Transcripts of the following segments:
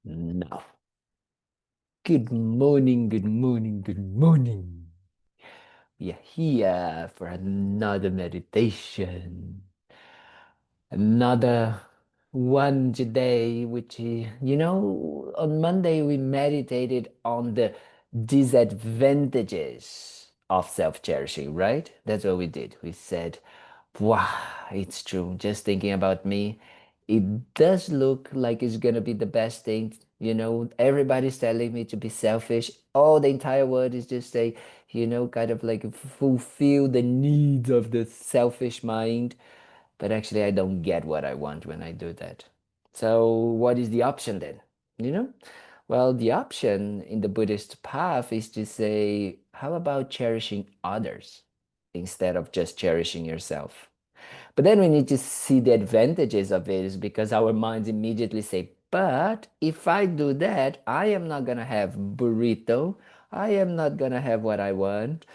Now, good morning, good morning, good morning. We are here for another meditation. Another one today, which is, on Monday we meditated on the disadvantages of self-cherishing, right? That's what we did. We said, wow, it's true. Just thinking about me, it does look like it's gonna be the best thing. Everybody's telling me to be selfish. Oh, the entire world is just saying, kind of like fulfill the needs of the selfish mind. But actually, I don't get what I want when I do that. So, what is the option then? You know? Well, the option in the Buddhist path is to say, how about cherishing others instead of just cherishing yourself? But then we need to see the advantages of it is because our minds immediately say, but if I do that, I am not gonna have burrito. I am not gonna have what I want.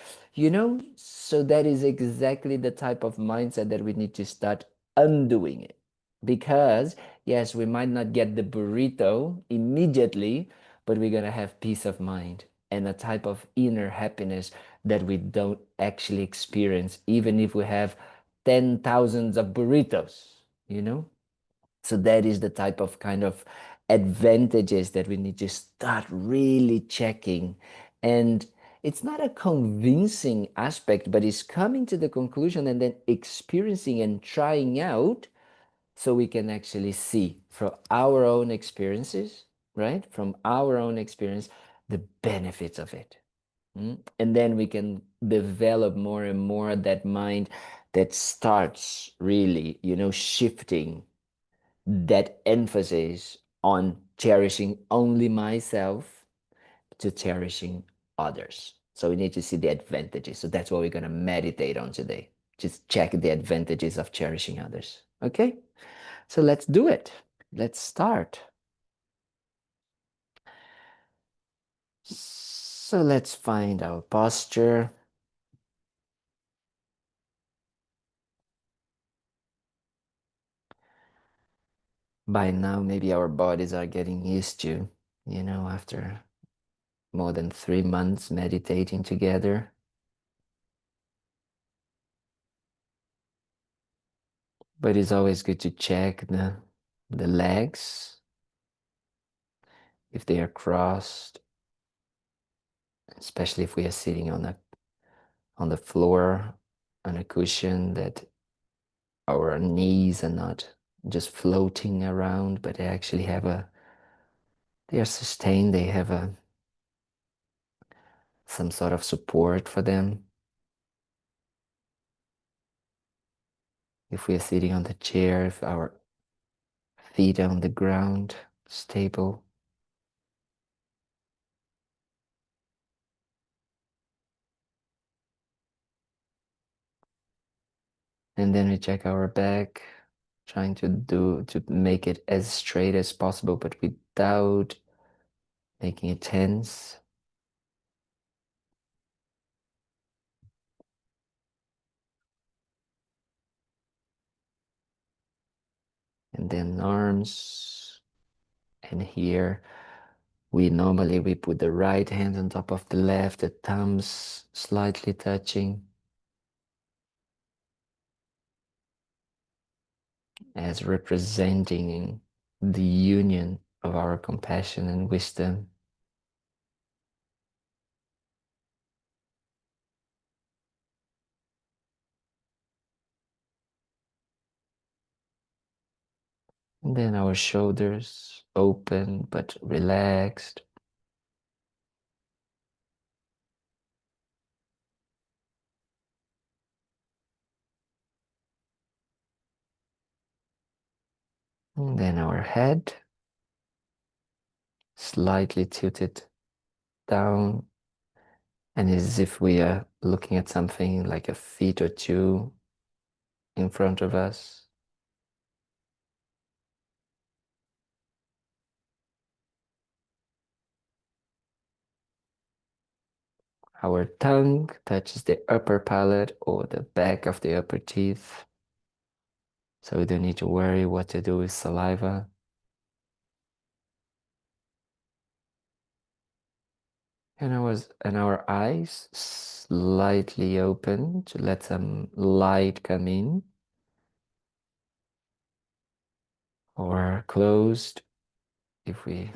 So that is exactly the type of mindset that we need to start undoing it. Because yes, we might not get the burrito immediately, but we're gonna have peace of mind and a type of inner happiness that we don't actually experience, even if we have 10,000s of burritos, you know? So that is the type of kind of advantages that we need to start really checking. And it's not a convincing aspect, but it's coming to the conclusion and then experiencing and trying out so we can actually see from our own experiences, right? From our own experience, the benefits of it. And then we can develop more and more that mind that starts really, shifting that emphasis on cherishing only myself to cherishing others. So we need to see the advantages. So that's what we're going to meditate on today. Just check the advantages of cherishing others. Okay? So let's do it. Let's start. So let's find our posture. By now, maybe our bodies are getting used to, after more than 3 months meditating together. But it's always good to check the legs, if they are crossed, especially if we are sitting on the floor on a cushion, that our knees are not just floating around, but they actually they are sustained, they have some sort of support for them. If we are sitting on the chair, if our feet are on the ground, stable. And then we check our back, trying to make it as straight as possible, but without making it tense. And then arms. And here we put the right hand on top of the left, the thumbs slightly touching, as representing the union of our compassion and wisdom. And then our shoulders open but relaxed. And then our head slightly tilted down, and as if we are looking at something like a feet or two in front of us. Our tongue touches the upper palate or the back of the upper teeth, so we don't need to worry what to do with saliva. And our eyes slightly open to let some light come in, or closed if we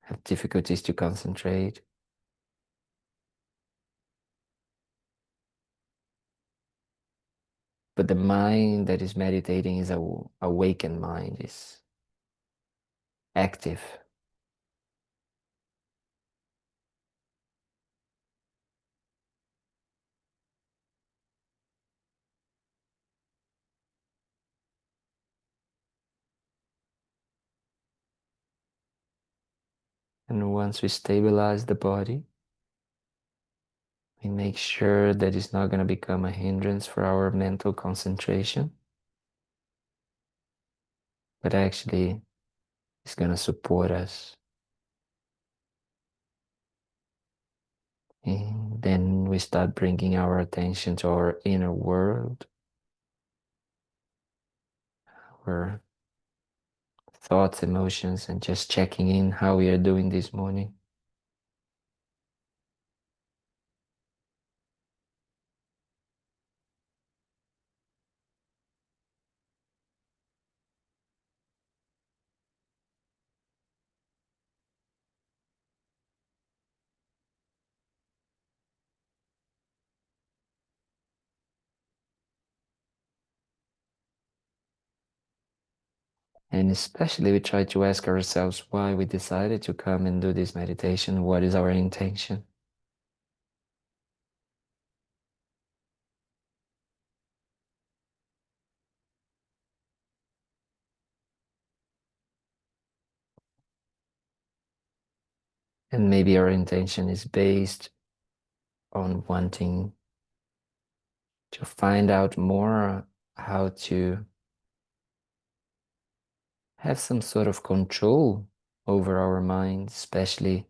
have difficulties to concentrate. But the mind that is meditating is a awakened mind, is active. And once we stabilize the body, we make sure that it's not going to become a hindrance for our mental concentration, but actually it's going to support us. And then we start bringing our attention to our inner world, our thoughts, emotions, and just checking in how we are doing this morning. And especially we try to ask ourselves why we decided to come and do this meditation. What is our intention? And maybe our intention is based on wanting to find out more how to have some sort of control over our mind, especially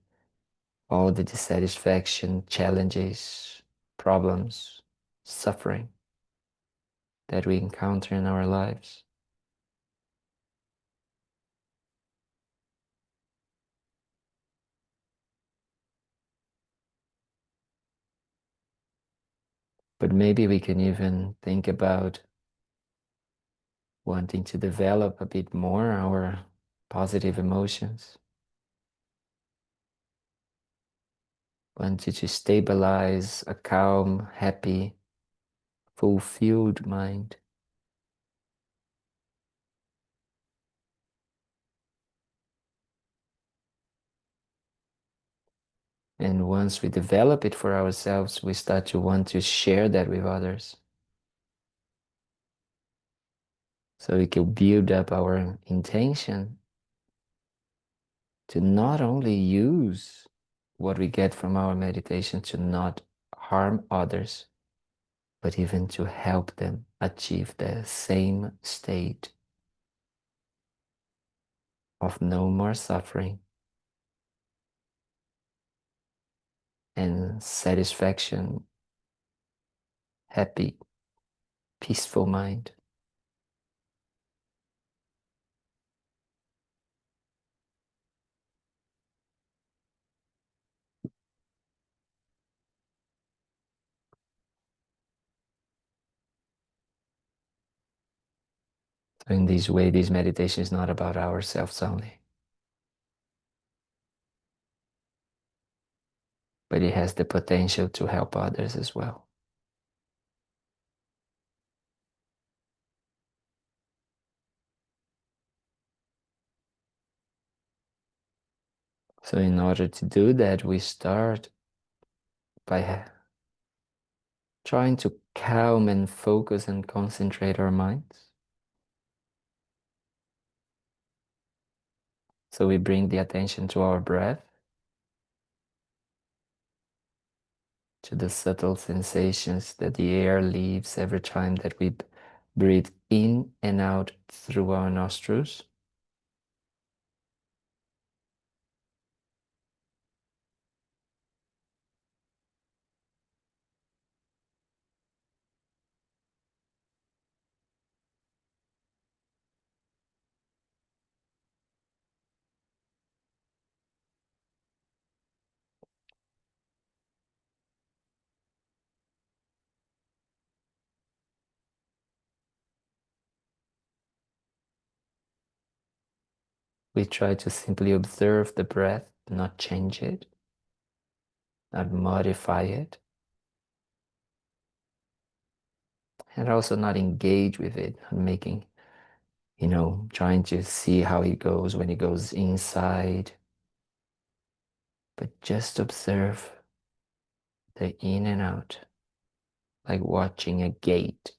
all the dissatisfaction, challenges, problems, suffering that we encounter in our lives. But maybe we can even think about wanting to develop a bit more our positive emotions, wanting to stabilize a calm, happy, fulfilled mind. And once we develop it for ourselves, we start to want to share that with others. So we can build up our intention to not only use what we get from our meditation to not harm others, but even to help them achieve the same state of no more suffering and satisfaction, happy, peaceful mind. So in this way, this meditation is not about ourselves only, but it has the potential to help others as well. So in order to do that, we start by trying to calm and focus and concentrate our minds. So we bring the attention to our breath, to the subtle sensations that the air leaves every time that we breathe in and out through our nostrils. We try to simply observe the breath, not change it, not modify it, and also not engage with it, not making, trying to see how it goes when it goes inside, but just observe the in and out, like watching a gate.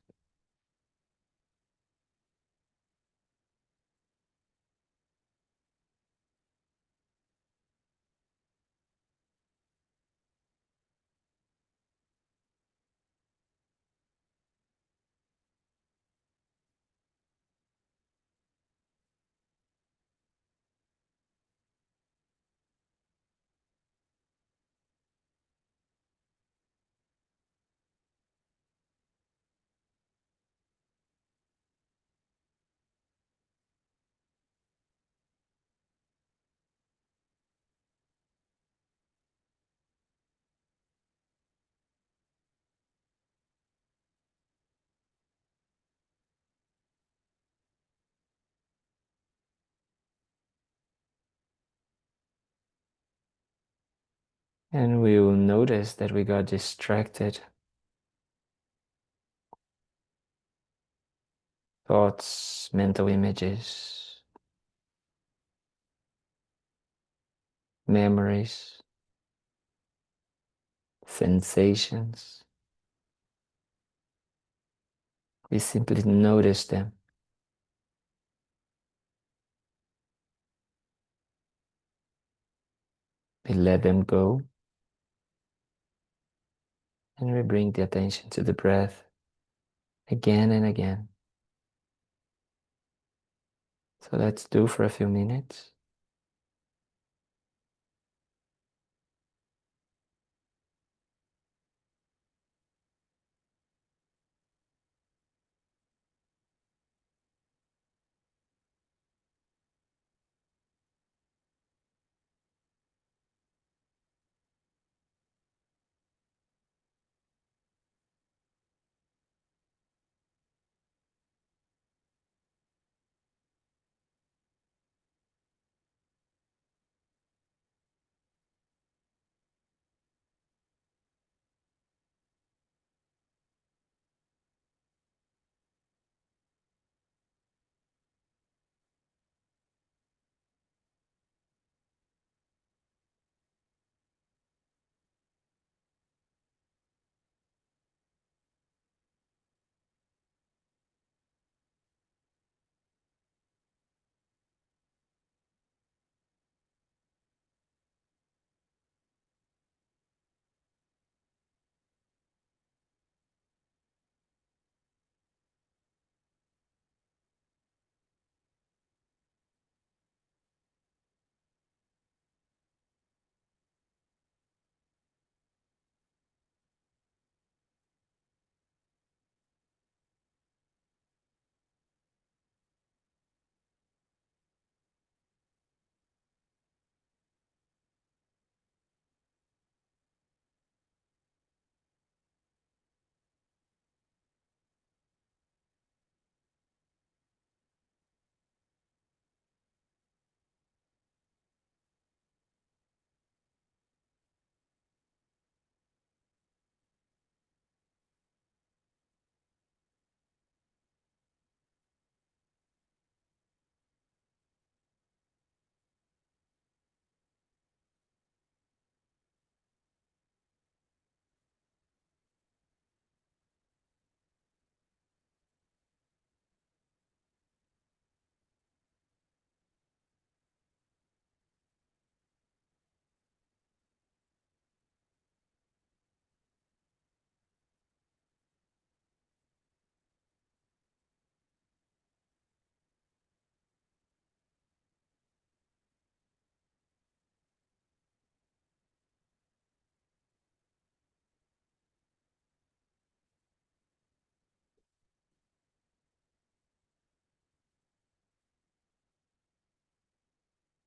And we will notice that we got distracted. Thoughts, mental images, memories, sensations. We simply notice them. We let them go, and we bring the attention to the breath again and again. So let's do for a few minutes.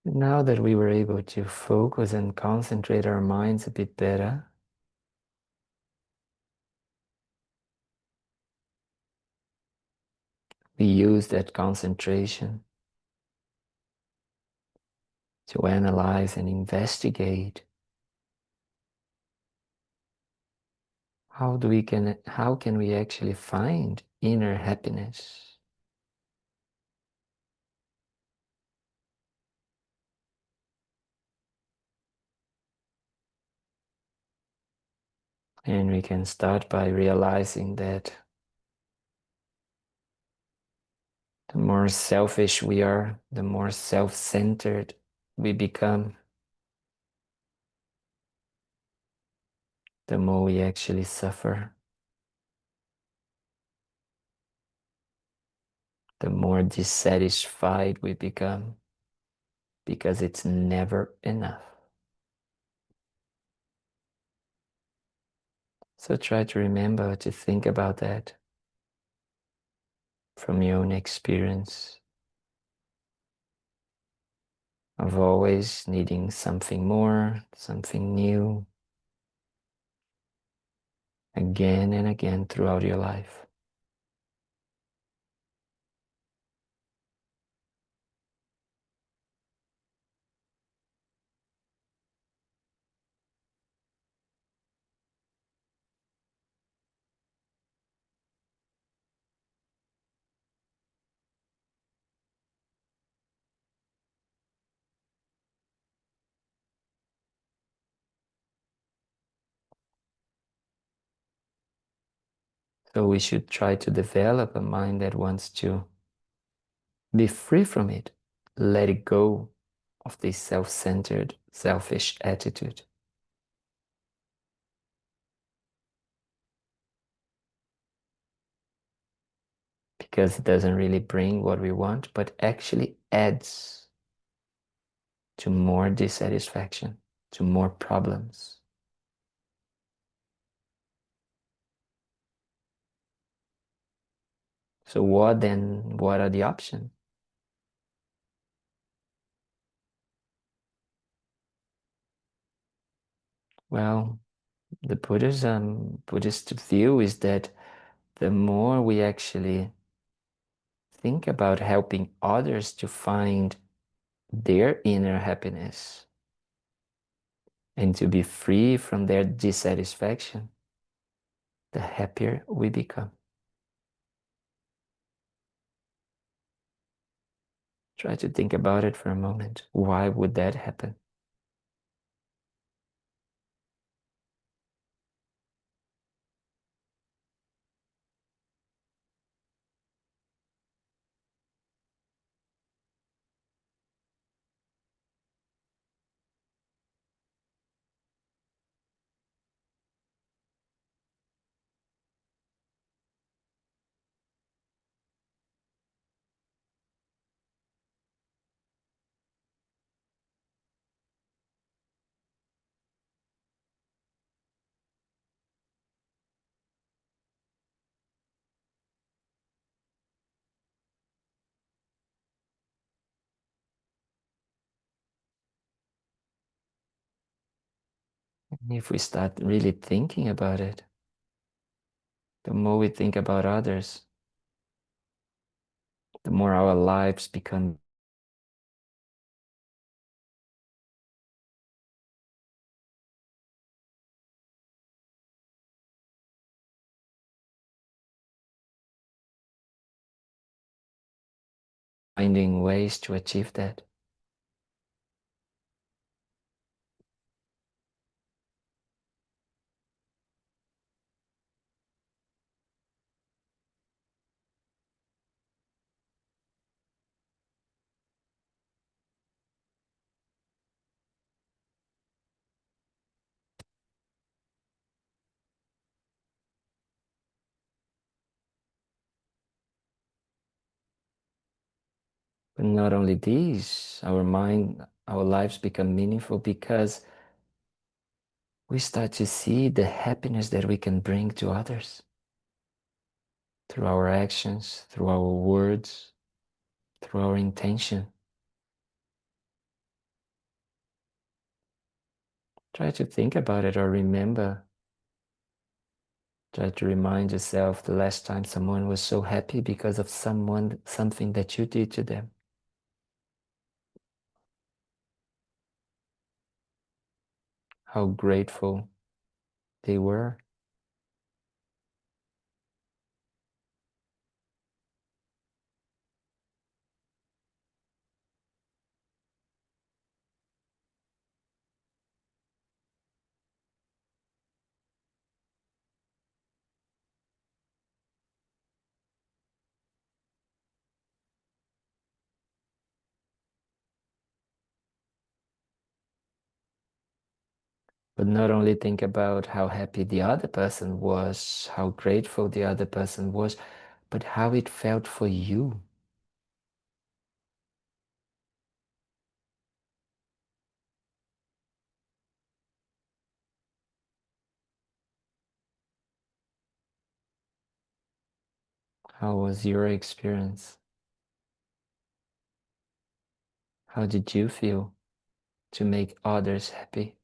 Now that we were able to focus and concentrate our minds a bit better, we use that concentration to analyze and investigate how can we actually find inner happiness. And we can start by realizing that the more selfish we are, the more self-centered we become, the more we actually suffer, the more dissatisfied we become, because it's never enough. So try to remember to think about that from your own experience of always needing something more, something new, again and again throughout your life. So we should try to develop a mind that wants to be free from it, let it go of this self-centered, selfish attitude. Because it doesn't really bring what we want, but actually adds to more dissatisfaction, to more problems. So what are the options? Well, the Buddhist view is that the more we actually think about helping others to find their inner happiness and to be free from their dissatisfaction, the happier we become. Try to think about it for a moment. Why would that happen? If we start really thinking about it, the more we think about others, the more our lives become finding ways to achieve that. But not only these, our lives become meaningful because we start to see the happiness that we can bring to others through our actions, through our words, through our intention. Try to think about it or remember. Try to remind yourself the last time someone was so happy because of something that you did to them. how grateful they were. But not only think about how happy the other person was, how grateful the other person was, but how it felt for you. How was your experience? How did you feel to make others happy?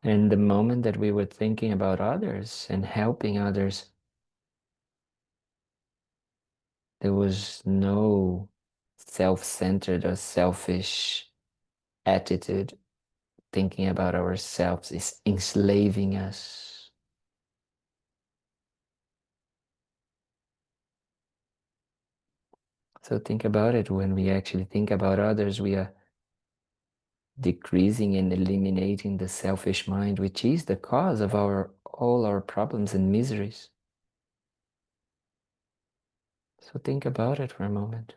And the moment that we were thinking about others and helping others, there was no self-centered or selfish attitude. Thinking about ourselves is enslaving us. So think about it. When we actually think about others, we are decreasing and eliminating the selfish mind, which is the cause of all our problems and miseries. So think about it for a moment.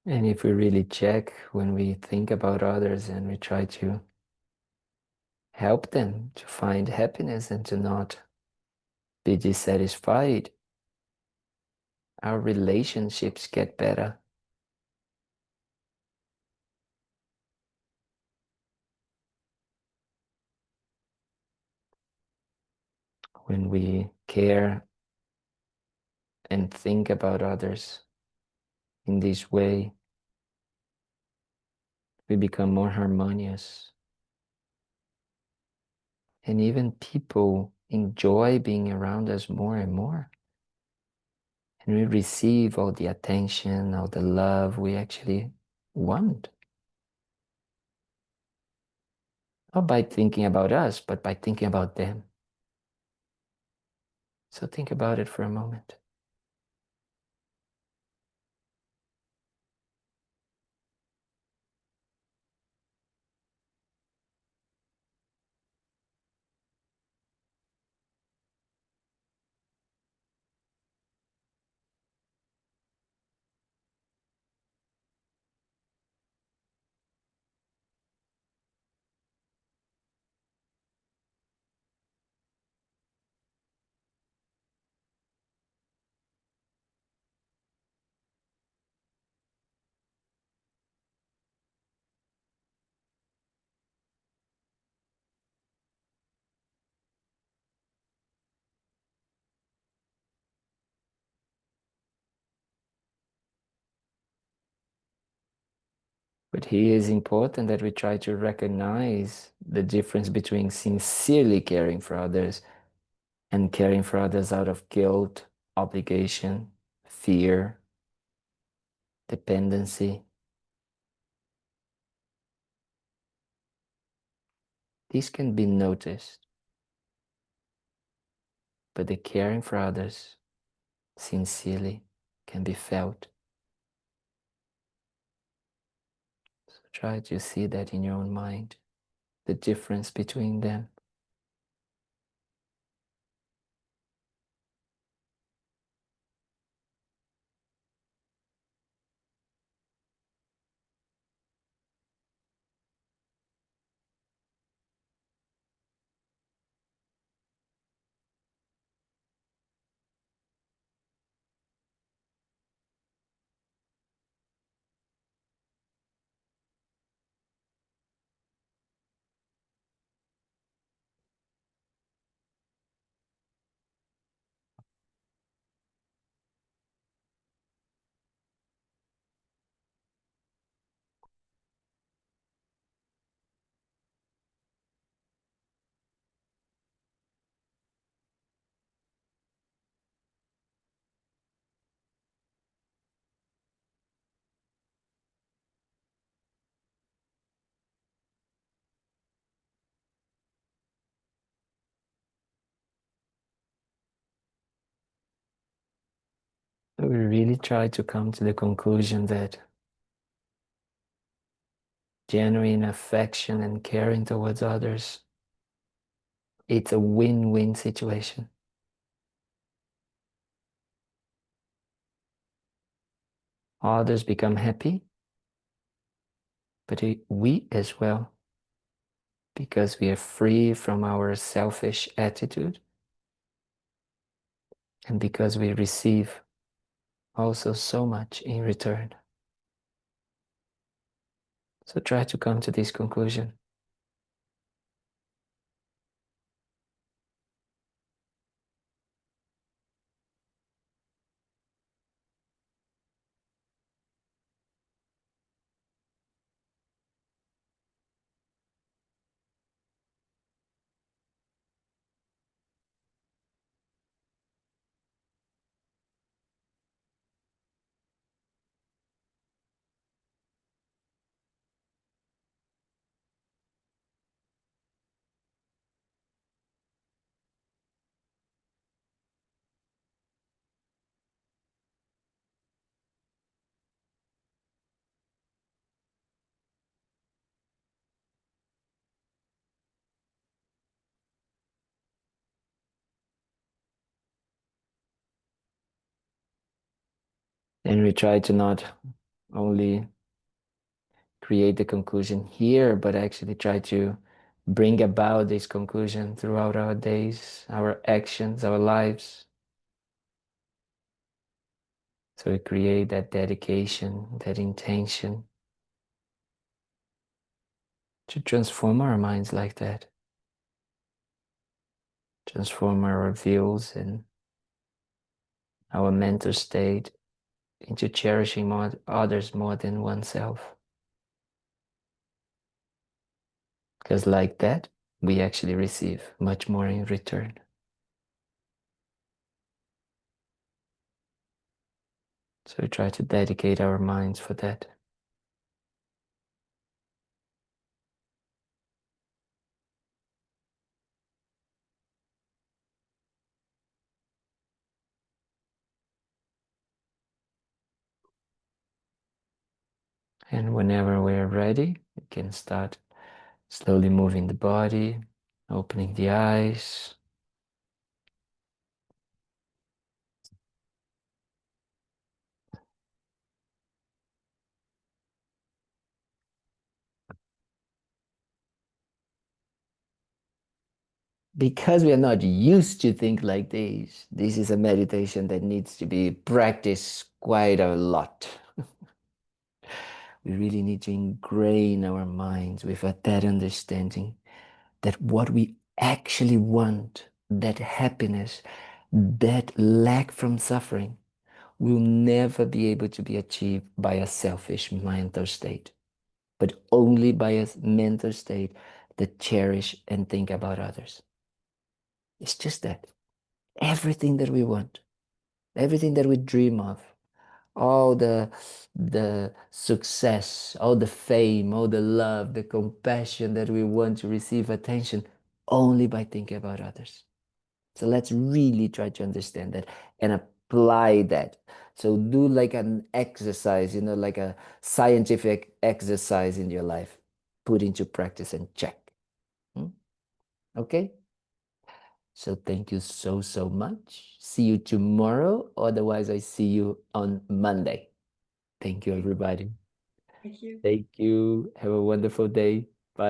And if we really check when we think about others and we try to help them to find happiness and to not be dissatisfied, our relationships get better. When we care and think about others in this way, we become more harmonious. And even people enjoy being around us more and more. And we receive all the attention, all the love we actually want. Not by thinking about us, but by thinking about them. So think about it for a moment. But here is important that we try to recognize the difference between sincerely caring for others and caring for others out of guilt, obligation, fear, dependency. This can be noticed, but the caring for others sincerely can be felt. So try to see that in your own mind, the difference between them. So we really try to come to the conclusion that genuine affection and caring towards others, it's a win-win situation. Others become happy, but we as well, because we are free from our selfish attitude and because we receive also so much in return. So try to come to this conclusion. And we try to not only create the conclusion here, but actually try to bring about this conclusion throughout our days, our actions, our lives. So we create that dedication, that intention to transform our minds like that, transform our views and our mental state into cherishing others more than oneself. Because like that, we actually receive much more in return. So we try to dedicate our minds for that. And whenever we're ready, we can start slowly moving the body, opening the eyes. Because we are not used to think like this is a meditation that needs to be practiced quite a lot. We really need to ingrain our minds with that understanding that what we actually want, that happiness, that lack from suffering, will never be able to be achieved by a selfish mental state, but only by a mental state that cherish and think about others. It's just that. Everything that we want, everything that we dream of, all the success, all the fame, all the love, the compassion that we want to receive attention only by thinking about others. So let's really try to understand that and apply that. So do like an exercise, like a scientific exercise in your life. Put into practice and check. Hmm? Okay? So thank you so, so much. See you tomorrow. Otherwise, I see you on Monday. Thank you, everybody. Thank you. Thank you. Have a wonderful day.